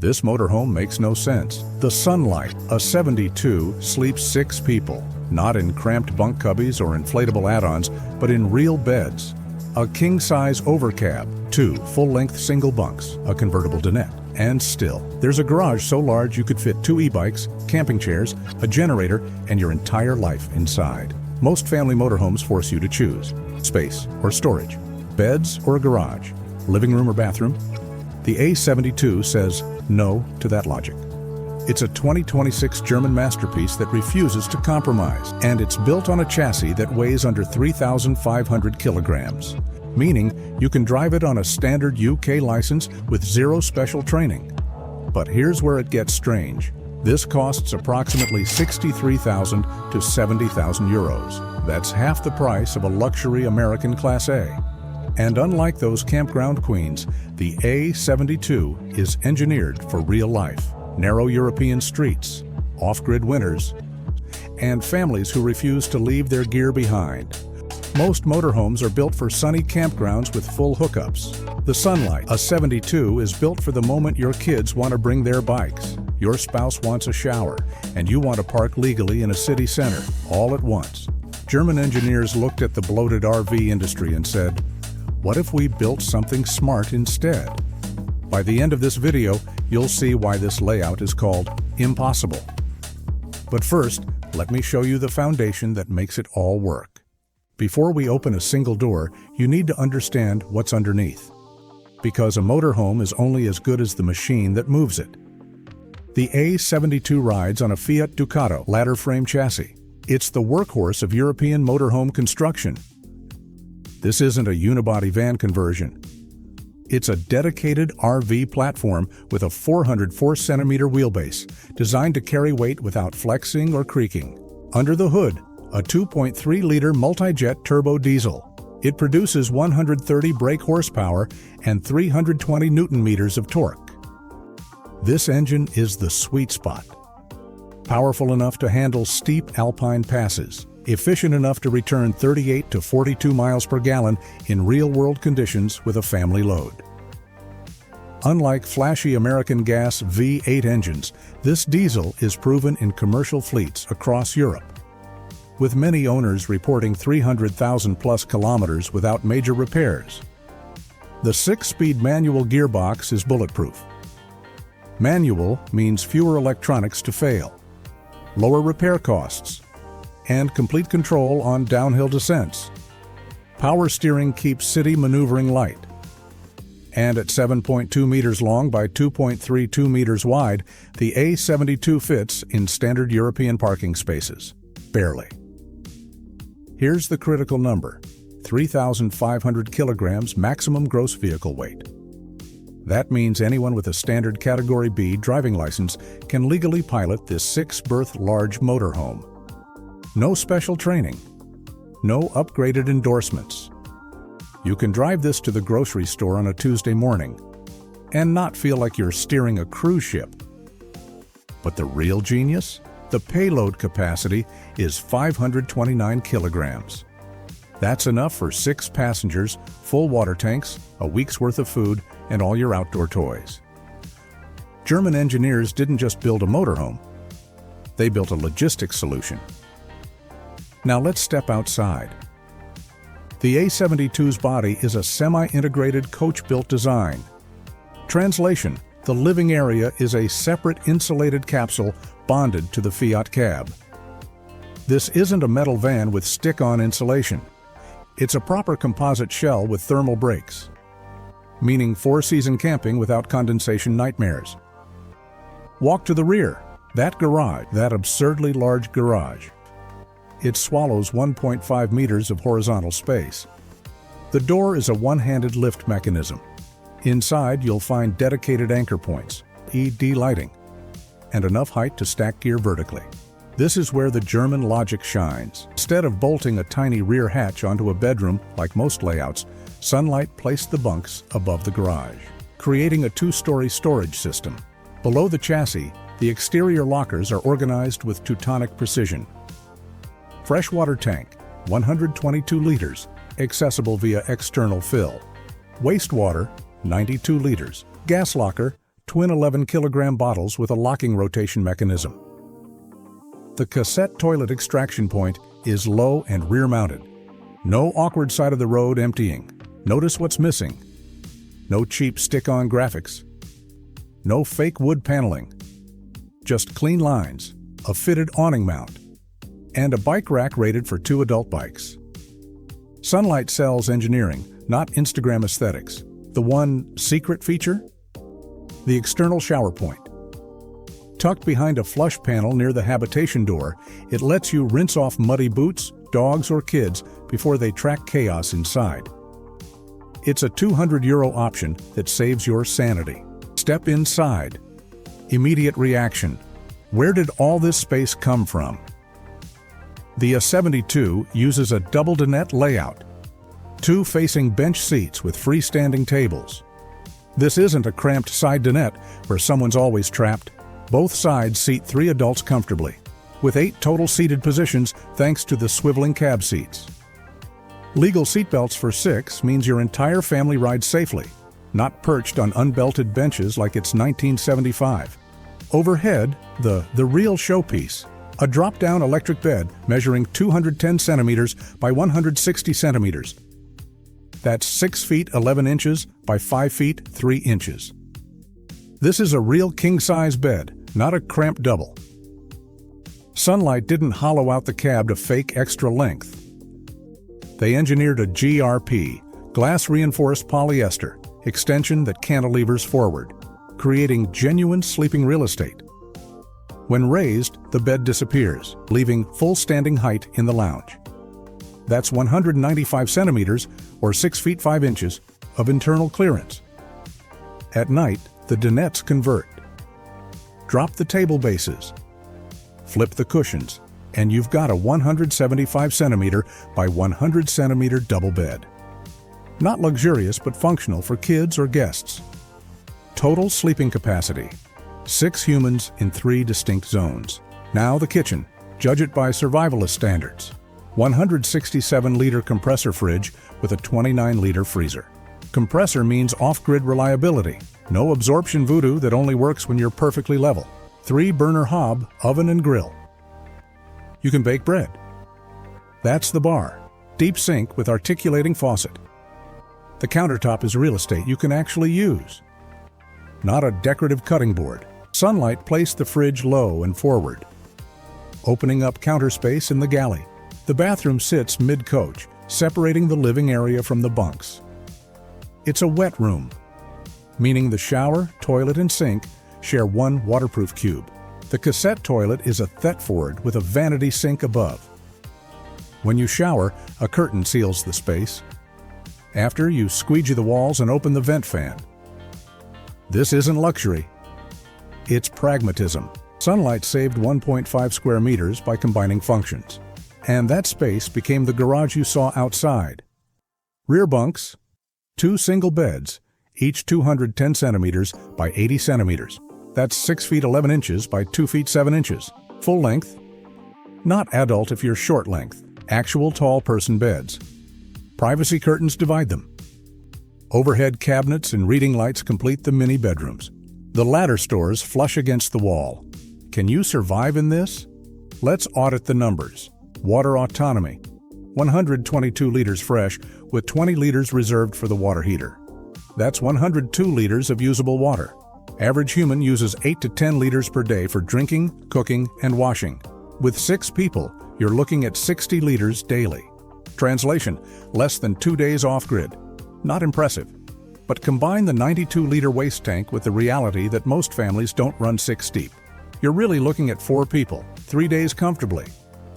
This motorhome makes no sense. The Sunlight A72 sleeps 6 people, not in cramped bunk cubbies or inflatable add-ons, but in real beds. A king-size overcab, 2 full-length single bunks, a convertible dinette, and still, there's a garage so large you could fit 2 e-bikes, camping chairs, a generator, and your entire life inside. Most family motorhomes force you to choose space or storage, beds or a garage, living room or bathroom. The A72 says no to that logic. It's a 2026 German masterpiece that refuses to compromise, and it's built on a chassis that weighs under 3,500 kilograms, meaning you can drive it on a standard UK license with 0 special training. But here's where it gets strange. This costs approximately 63,000 to 70,000 euros. That's half the price of a luxury American Class A. And unlike those campground queens, the A72 is engineered for real life. Narrow European streets, off-grid winters, and families who refuse to leave their gear behind. Most motorhomes are built for sunny campgrounds with full hookups. The Sunlight A72 is built for the moment your kids want to bring their bikes, your spouse wants a shower, and you want to park legally in a city center, all at once. German engineers looked at the bloated RV industry and said, "What if we built something smart instead?" By the end of this video, you'll see why this layout is called impossible. But first, let me show you the foundation that makes it all work. Before we open a single door, you need to understand what's underneath. Because a motorhome is only as good as the machine that moves it. The A72 rides on a Fiat Ducato ladder frame chassis. It's the workhorse of European motorhome construction. This isn't a unibody van conversion. It's a dedicated RV platform with a 404-centimeter wheelbase, designed to carry weight without flexing or creaking. Under the hood, a 2.3-liter multi-jet turbo diesel. It produces 130 brake horsepower and 320 Newton-meters of torque. This engine is the sweet spot. Powerful enough to handle steep alpine passes, efficient enough to return 38 to 42 miles per gallon in real-world conditions with a family load. Unlike flashy American gas V8 engines, this diesel is proven in commercial fleets across Europe, with many owners reporting 300,000+ kilometers without major repairs. The 6-speed manual gearbox is bulletproof. Manual means fewer electronics to fail, lower repair costs, and complete control on downhill descents. Power steering keeps city maneuvering light. And at 7.2 meters long by 2.32 meters wide, the A72 fits in standard European parking spaces. Barely. Here's the critical number: 3,500 kilograms maximum gross vehicle weight. That means anyone with a standard Category B driving license can legally pilot this 6-berth large motorhome. No special training. No upgraded endorsements. You can drive this to the grocery store on a Tuesday morning and not feel like you're steering a cruise ship. But the real genius? The payload capacity is 529 kilograms. That's enough for 6 passengers, full water tanks, a week's worth of food, and all your outdoor toys. German engineers didn't just build a motorhome. They built a logistics solution. Now let's step outside. The A72's body is a semi-integrated coach-built design. Translation: the living area is a separate insulated capsule bonded to the Fiat cab. This isn't a metal van with stick-on insulation. It's a proper composite shell with thermal brakes, meaning 4-season camping without condensation nightmares. Walk to the rear. That garage, that absurdly large garage. It swallows 1.5 meters of horizontal space. The door is a one-handed lift mechanism. Inside, you'll find dedicated anchor points, LED lighting, and enough height to stack gear vertically. This is where the German logic shines. Instead of bolting a tiny rear hatch onto a bedroom like most layouts, Sunlight placed the bunks above the garage, creating a 2-story storage system. Below the chassis, the exterior lockers are organized with Teutonic precision. Freshwater tank, 122 liters, accessible via external fill. Wastewater, 92 liters. Gas locker, twin 11-kilogram bottles with a locking rotation mechanism. The cassette toilet extraction point is low and rear-mounted. No awkward side of the road emptying. Notice what's missing. No cheap stick-on graphics. No fake wood paneling. Just clean lines, a fitted awning mount, and a bike rack rated for 2 adult bikes. Sunlight sells engineering, not Instagram aesthetics. The one secret feature? The external shower point. Tucked behind a flush panel near the habitation door, it lets you rinse off muddy boots, dogs, or kids before they track chaos inside. It's a €200 option that saves your sanity. Step inside. Immediate reaction. Where did all this space come from? The A72 uses a double dinette layout. 2 facing bench seats with freestanding tables. This isn't a cramped side dinette where someone's always trapped. Both sides seat 3 adults comfortably, with 8 total seated positions thanks to the swiveling cab seats. Legal seatbelts for 6 means your entire family rides safely, not perched on unbelted benches like it's 1975. Overhead, the real showpiece, a drop-down electric bed measuring 210 centimeters by 160 centimeters. That's 6 feet 11 inches by 5 feet 3 inches. This is a real king-size bed, not a cramped double. Sunlight didn't hollow out the cab to fake extra length. They engineered a GRP, glass-reinforced polyester, extension that cantilevers forward, creating genuine sleeping real estate. When raised, the bed disappears, leaving full standing height in the lounge. That's 195 centimeters, or 6 feet 5 inches, of internal clearance. At night, the dinettes convert. Drop the table bases. Flip the cushions, and you've got a 175 centimeter by 100 centimeter double bed. Not luxurious, but functional for kids or guests. Total sleeping capacity: 6 humans in 3 distinct zones. Now the kitchen. Judge it by survivalist standards. 167-liter compressor fridge with a 29-liter freezer. Compressor means off-grid reliability. No absorption voodoo that only works when you're perfectly level. 3-burner hob, oven and grill. You can bake bread. That's the bar. Deep sink with articulating faucet. The countertop is real estate you can actually use, not a decorative cutting board. Sunlight placed the fridge low and forward, opening up counter space in the galley. The bathroom sits mid-coach, separating the living area from the bunks. It's a wet room, meaning the shower, toilet, and sink share one waterproof cube. The cassette toilet is a Thetford with a vanity sink above. When you shower, a curtain seals the space. After, you squeegee the walls and open the vent fan. This isn't luxury. It's pragmatism. Sunlight saved 1.5 square meters by combining functions. And that space became the garage you saw outside. Rear bunks, 2 single beds, each 210 centimeters by 80 centimeters. That's 6 feet 11 inches by 2 feet 7 inches. Full length. Not adult if you're short length. Actual tall person beds. Privacy curtains divide them. Overhead cabinets and reading lights complete the mini bedrooms. The ladder stores flush against the wall. Can you survive in this? Let's audit the numbers. Water autonomy: 122 liters fresh, with 20 liters reserved for the water heater. That's 102 liters of usable water. Average human uses 8 to 10 liters per day for drinking, cooking, and washing. With 6 people, you're looking at 60 liters daily. Translation: less than 2 days off-grid. Not impressive. But combine the 92-liter waste tank with the reality that most families don't run 6 deep. You're really looking at 4 people, 3 days comfortably.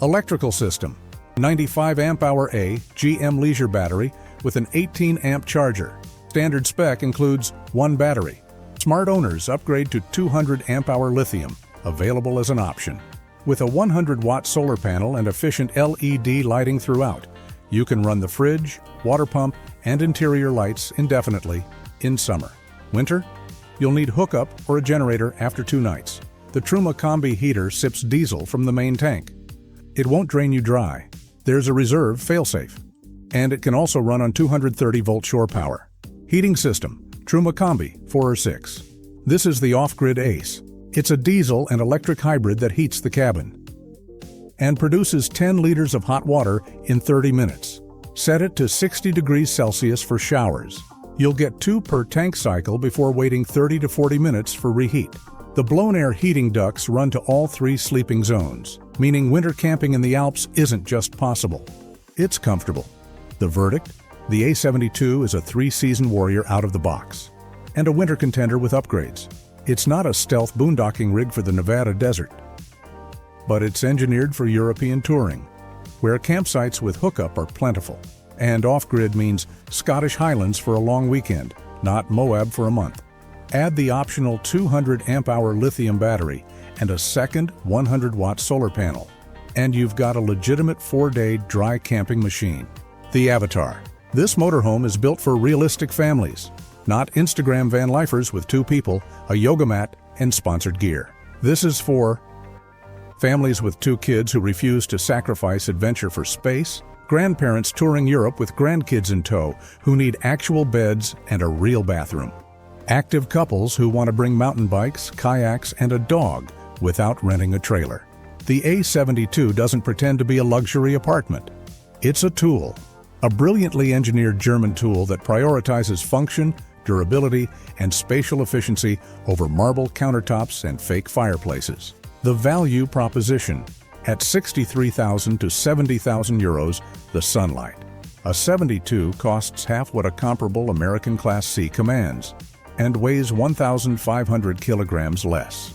Electrical system: 95 amp-hour A GM Leisure battery with an 18 amp charger. Standard spec includes 1 battery. Smart owners upgrade to 200 amp-hour lithium, available as an option. With a 100-watt solar panel and efficient LED lighting throughout, you can run the fridge, water pump, and interior lights indefinitely in summer. Winter? You'll need hookup or a generator after 2 nights. The Truma Combi heater sips diesel from the main tank. It won't drain you dry. There's a reserve failsafe. And it can also run on 230-volt shore power. Heating system: Truma Combi 4 or 6. This is the off-grid Ace. It's a diesel and electric hybrid that heats the cabin and produces 10 liters of hot water in 30 minutes. Set it to 60 degrees Celsius for showers. You'll get 2 per tank cycle before waiting 30 to 40 minutes for reheat. The blown air heating ducts run to all 3 sleeping zones, meaning winter camping in the Alps isn't just possible. It's comfortable. The verdict? The A72 is a 3-season warrior out of the box and a winter contender with upgrades. It's not a stealth boondocking rig for the Nevada desert, but it's engineered for European touring, where campsites with hookup are plentiful. And off-grid means Scottish Highlands for a long weekend, not Moab for a month. Add the optional 200 amp-hour lithium battery and a second 100-watt solar panel, and you've got a legitimate 4-day dry camping machine. The Avatar. This motorhome is built for realistic families, not Instagram van lifers with 2 people, a yoga mat, and sponsored gear. This is for families with 2 kids who refuse to sacrifice adventure for space, grandparents touring Europe with grandkids in tow who need actual beds and a real bathroom, active couples who want to bring mountain bikes, kayaks, and a dog without renting a trailer. The A72 doesn't pretend to be a luxury apartment. It's a tool, a brilliantly engineered German tool that prioritizes function, durability, and spatial efficiency over marble countertops and fake fireplaces. The value proposition. At 63,000 to 70,000 euros, the Sunlight. A 72 costs half what a comparable American Class C commands and weighs 1,500 kilograms less.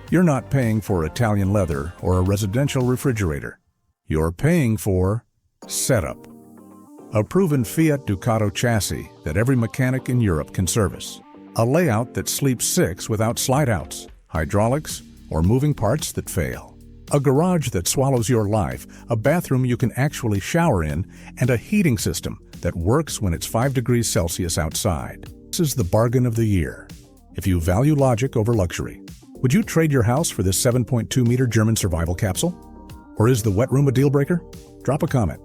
You're not paying for Italian leather or a residential refrigerator. You're paying for setup. A proven Fiat Ducato chassis that every mechanic in Europe can service. A layout that sleeps 6 without slide-outs, hydraulics, or moving parts that fail. A garage that swallows your life, a bathroom you can actually shower in, and a heating system that works when it's 5 degrees Celsius outside. This is the bargain of the year. If you value logic over luxury, would you trade your house for this 7.2-meter German survival capsule? Or is the wet room a deal breaker? Drop a comment.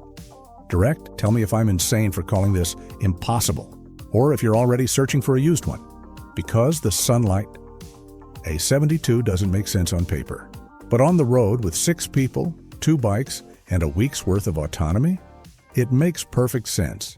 Direct, tell me if I'm insane for calling this impossible, or if you're already searching for a used one. Because the Sunlight A72 doesn't make sense on paper. But on the road with 6 people, 2 bikes, and a week's worth of autonomy, it makes perfect sense.